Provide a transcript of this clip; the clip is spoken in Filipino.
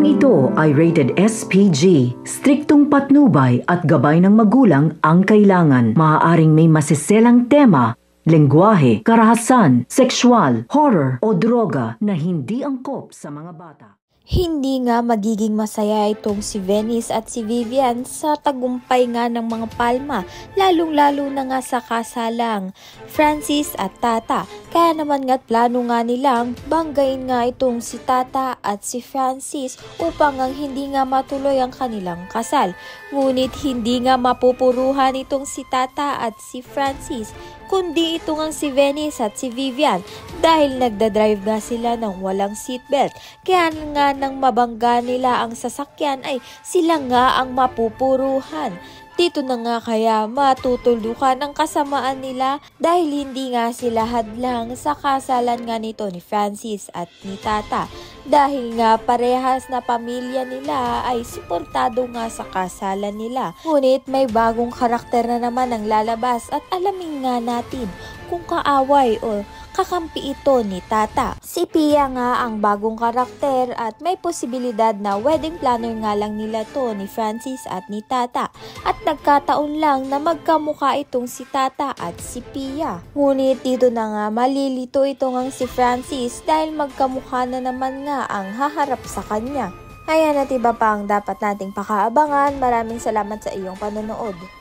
Programang ito ay rated SPG. Striktong patnubay at gabay ng magulang ang kailangan. Maaaring may masiselang tema, lengguwahe, karahasan, sexual, horror o droga na hindi angkop sa mga bata. Hindi nga magiging masaya itong si Venice at si Vivian sa tagumpay nga ng mga palma, lalong-lalo na nga sa kasalang Francis at Tata. Kaya naman nga't plano nga nilang banggain nga itong si Tata at si Francis upang ang hindi nga matuloy ang kanilang kasal. Ngunit hindi nga mapupuruhan itong si Tata at si Francis, kundi ito nga si Venice at si Vivian dahil nagdadrive nga sila ng walang seatbelt. Kaya nga nang mabangga nila ang sasakyan ay sila nga ang mapupuruhan. Dito na nga kaya matutulukan ang kasamaan nila dahil hindi nga sila hadlang sa kasalan nga nito ni Francis at ni Tata. Dahil nga parehas na pamilya nila ay suportado nga sa kasalan nila. Ngunit may bagong karakter na naman ang lalabas at alamin nga natin kung kaaway o kakampi ito ni Tata. Si Pia nga ang bagong karakter at may posibilidad na wedding planner nga lang nila to ni Francis at ni Tata. At nagkataon lang na magkamukha itong si Tata at si Pia. Ngunit dito na nga malilito ito ngang si Francis dahil magkamukha na naman nga ang haharap sa kanya. Ayan at iba pa ang dapat nating pakaabangan. Maraming salamat sa iyong panonood.